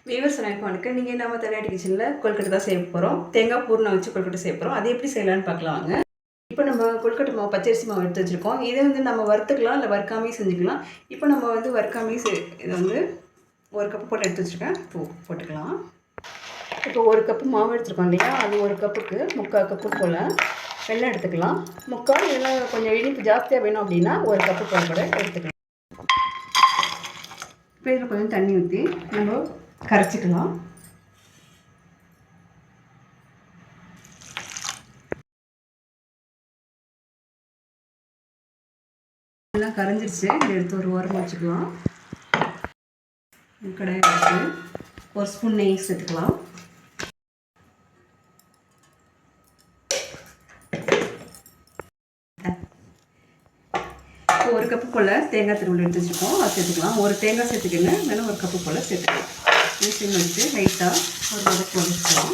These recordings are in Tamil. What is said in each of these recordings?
வீவர்ஸ் வணக்கம். நீங்கள் நம்ம தலையாட்டி கிச்சனில் கொழுக்கட்டை தான் செய்ய போகிறோம். தேங்காய் பூர்ணம் வச்சு கொழுக்கட்டை செய்ய போகிறோம். அது எப்படி செய்யலான்னு பார்க்கலாம் வாங்க. இப்போ நம்ம கொழுக்கட்டை மாவு பச்சரிசி மாவு எடுத்து வச்சுருக்கோம். இதை நம்ம வறுத்துக்கலாம், இல்லை வறுக்காமையும் செஞ்சுக்கலாம். இப்போ நம்ம வறுக்காமையும் இதை ஒரு கப்பு போட்டு எடுத்து வச்சுருக்கேன். போட்டுக்கலாம். இப்போ ஒரு கப்பு மாவு எடுத்துருக்கோம் இல்லையா, அது ஒரு கப்புக்கு 3/4 கப்பு போல் வெள்ளம் எடுத்துக்கலாம். 3/4 இதெல்லாம் கொஞ்சம் இனிப்பு ஜாஸ்தியாக வேணும் அப்படின்னா ஒரு கப்பு போல் கூட எடுத்துக்கலாம். இப்போ இதில் கொஞ்சம் தண்ணி ஊற்றி நம்ம கரைச்சிக்கலாம். நல்லா கரைஞ்சிருச்சு. இதை எடுத்து ஒரு ஓரமாக வச்சுக்கலாம். கடாயை வச்சு ஒரு ஸ்பூன் நெய் சேர்த்துக்கலாம். ஒரு கப்பு போல் தேங்காய் திருவள்ளி எடுத்து வச்சுருக்கோம், அது சேர்த்துக்கலாம். ஒரு தேங்காய் சேர்த்துக்கங்க, மேலே ஒரு கப்பு போல் சேர்த்துக்கலாம். மிக்ஸியில் வச்சு லைட்டாக ஒரு வதக்கு வதக்கலாம்.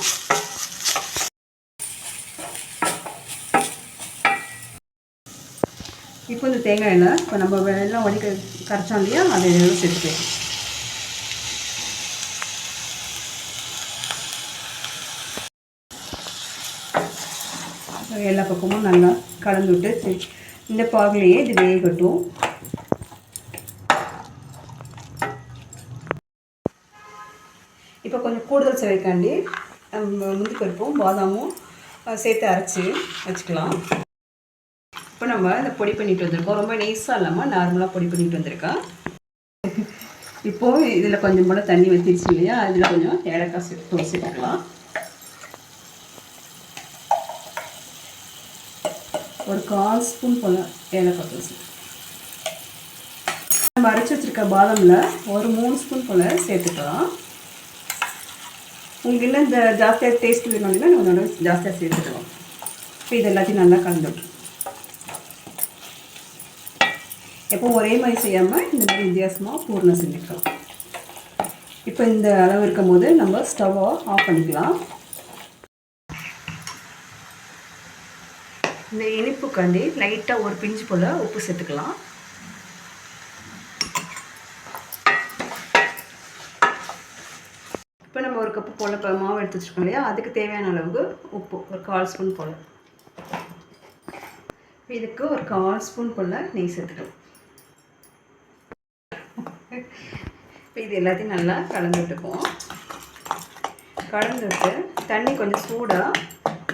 இப்போ இந்த தேங்காயில் இப்போ நம்ம வெள்ளம் வடிக்க கரைச்சோம் இல்லையா, அதை சேர்த்துக்கலாம். எல்லா பக்கமும் நல்லா கலந்து விட்டு இந்த பாகுலேயே இது வேகட்டும். இப்போ கொஞ்சம் கூடுதல் சுவைக்காண்டி முந்திரி பருப்பும் பாதாமும் சேர்த்து அரைச்சி வச்சுக்கலாம். இப்போ நம்ம இதை பொடி பண்ணிட்டு வந்திருக்கோம். ரொம்ப நைஸாக இல்லாமல் நார்மலாக பொடி பண்ணிட்டு வந்திருக்கோம். இப்போது இதில் கொஞ்சம் போல் தண்ணி வச்சிருச்சு இல்லையா, அதில் கொஞ்சம் ஏலக்காய் சேர்த்துக்கலாம். ஒரு 1/4 ஸ்பூன் போல் ஏலக்காய் தூசி. நம்ம அரைச்சி வச்சுருக்க பாதாமில் ஒரு 3 ஸ்பூன் போல் சேர்த்துக்கலாம். உங்களுக்கு இல்லை இந்த ஜாஸ்தியாக டேஸ்ட் வேணும் அப்படின்னா நம்ம ஜாஸ்தியாக சேர்த்துக்கலாம். இப்போ இது எல்லாத்தையும் நல்லா கலந்துவிட்டு எப்போவும் ஒரே மாதிரி செய்யாமல் இந்த மாதிரி வித்தியாசமாக பூர்ணம் செஞ்சுக்கலாம். இப்போ இந்த அளவு இருக்கும் போது நம்ம ஸ்டவ்வை ஆஃப் பண்ணிக்கலாம். இந்த இனிப்புக்காண்டி லைட்டாக ஒரு பிஞ்சு போல் உப்பு சேர்த்துக்கலாம். இப்போ நம்ம ஒரு கப்பு போல் மாவு எடுத்து வச்சுருக்கோம் இல்லையா, அதுக்கு தேவையான அளவுக்கு உப்பு ஒரு 1/4 ஸ்பூன் போல். இதுக்கு ஒரு 1/4 ஸ்பூன் போல் நெய் சேர்த்துக்கலாம். இப்போ இது எல்லாத்தையும் நல்லா கலந்து விட்டுப்போம். கலந்து விட்டு தண்ணி கொஞ்சம் சூடாக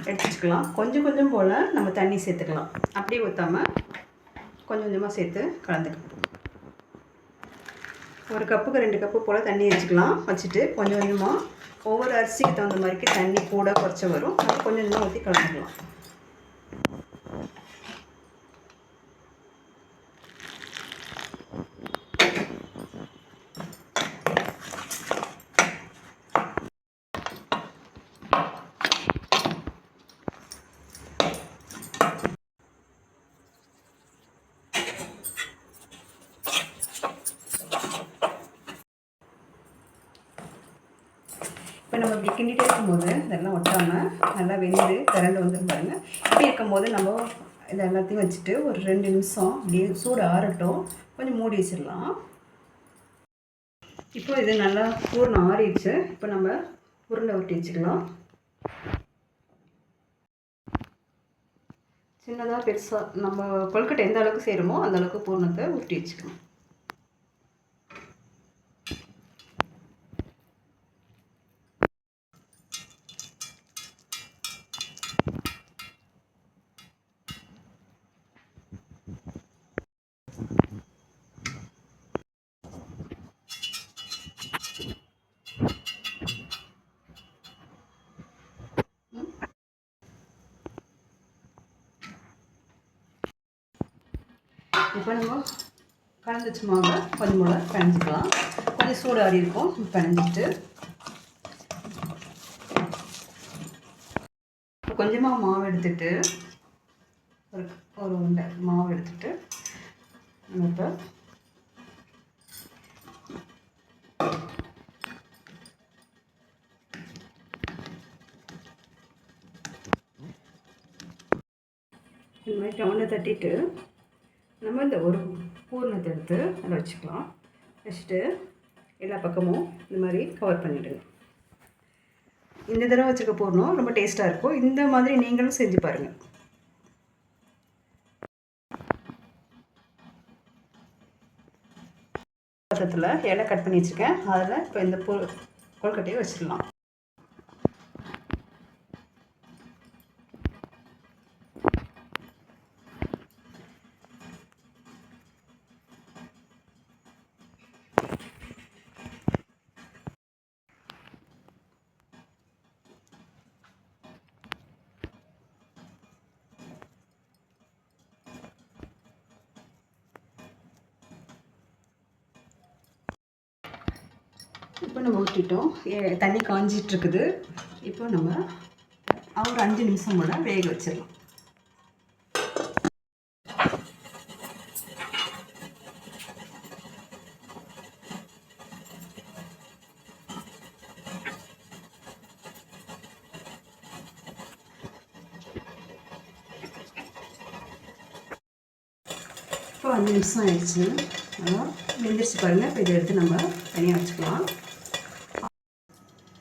எடுத்து வச்சுக்கலாம். கொஞ்சம் கொஞ்சம் போல் நம்ம தண்ணி சேர்த்துக்கலாம். அப்படியே ஊற்றாமல் கொஞ்சம் கொஞ்சமாக சேர்த்து கலந்துக்கலாம். ஒரு கப்புக்கு 2 கப்பு போல் தண்ணி வச்சுட்டு கொஞ்சம் கொஞ்சமாக ஒவ்வொரு அரிசிக்கு தகுந்த மாதிரிக்கு தண்ணி கூட குறைச்சி வரும். அது கொஞ்சம் கொஞ்சமாக ஊற்றி கலந்துக்கலாம். இப்போ நம்ம இப்படி கிண்டிகிட்டே இருக்கும்போது இதெல்லாம் ஒட்டாமல் நல்லா வெந்து திரண்டு வந்துடும் பாருங்க. இப்படி இருக்கும்போது நம்ம இதை எல்லாத்தையும் வச்சுட்டு ஒரு 2 நிமிஷம் அப்படியே சூடு ஆறட்டும், கொஞ்சம் மூடி வச்சிடலாம். இப்போ இது நல்லா பூர்ணம் ஆறிடுச்சு. இப்போ நம்ம உருண்டை உருட்டி வச்சுக்கலாம். சின்னதாக பெருசாக நம்ம கொழுக்கட்டை எந்த அளவுக்கு செய்கிறோமோ அந்த அளவுக்கு பூர்ணத்தை உருட்டி வச்சுக்கலாம். இப்போ நம்ம கலந்து வச்ச மாவை கொஞ்சம் போல் பிணைஞ்சிக்கலாம். கொஞ்சம் சூடு ஆறி இருக்கும். பிணைஞ்சிட்டு கொஞ்சமாக மாவு எடுத்துட்டு ஒரு உருண்டை மாவு எடுத்துட்டு நம்ம இப்போ இந்த மாதிரி டவுனை தட்டிட்டு நம்ம இந்த ஒரு பூர்ணத்தை எடுத்து அதில் வச்சுக்கலாம். வச்சுட்டு எல்லா பக்கமும் இந்த மாதிரி கவர் பண்ணிவிடுங்க. இந்த தடவை வச்சுக்க போடணும், ரொம்ப டேஸ்ட்டாக இருக்கும். இந்த மாதிரி நீங்களும் செஞ்சு பாருங்கள். பக்கத்தில் இலை கட் பண்ணி வச்சுருக்கேன். அதில் இப்போ இந்த கொழுக்கட்டையை வச்சிடலாம். இப்போ நம்ம ஊற்றிட்டோம். தண்ணி காஞ்சிட்ருக்குது. இப்போ நம்ம ஒரு 5 நிமிஷம் போல் வேக வச்சிடலாம். இப்போ 5 நிமிஷம் ஆயிடுச்சு. வெந்திரிச்சு பாருங்கள். இப்போ இதை எடுத்து நம்ம தனியாக வச்சுக்கலாம்.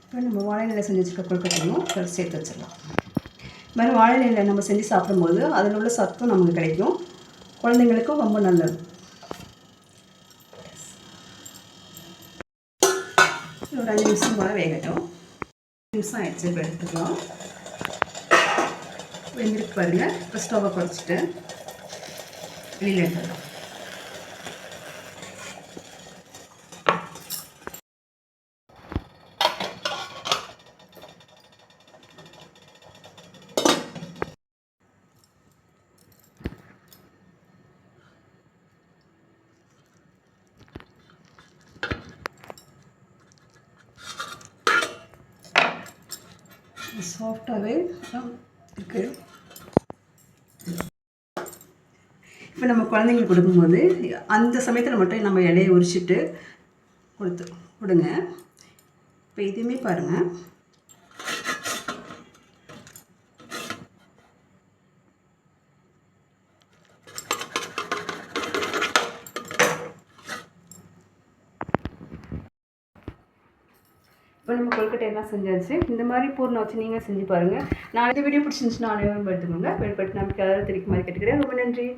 இப்போ நம்ம வாழை இலையில் செஞ்சு வச்சுருக்க கொழுக்கட்டையும் சேர்த்து வச்சிடலாம். இது மாதிரி வாழை இலையில் நம்ம செஞ்சு சாப்பிடும்போது அதில் உள்ள சத்தும் நமக்கு கிடைக்கும், குழந்தைங்களுக்கும் ரொம்ப நல்லது. ஒரு 5 நிமிஷம் போல் வேகட்டும். 5 நிமிஷம் ஆயிடுச்சு. இப்போ எடுத்துக்கலாம். வெந்திருக்கு பாருங்கள். இப்போ ஸ்டவ்வை குறைச்சிட்டு வெளியில் எடுத்துக்கலாம். சாஃப்டாகவே இருக்குது. இப்போ நம்ம குழந்தைங்களுக்கு கொடுக்கும்போது அந்த சமயத்தில் மட்டும் நம்ம இலையை உரிச்சிட்டு கொடுங்க. இப்போ இதுவுமே பாருங்கள். இப்போ நம்ம கொழுக்கட்டை எல்லாம் செஞ்சாச்சு. இந்த மாதிரி பூர்ணம் வச்சு நீங்கள் செஞ்சு பாருங்கள். நான் இந்த வீடியோ பிடிச்சிருந்துச்சுன்னா அனைவரும் எடுத்துக்கோங்க. பெல் பட்டன் நமக்கு யாராவது தெரிவிக்க மாதிரி கேட்டுக்கிறேன். ரொம்ப நன்றி.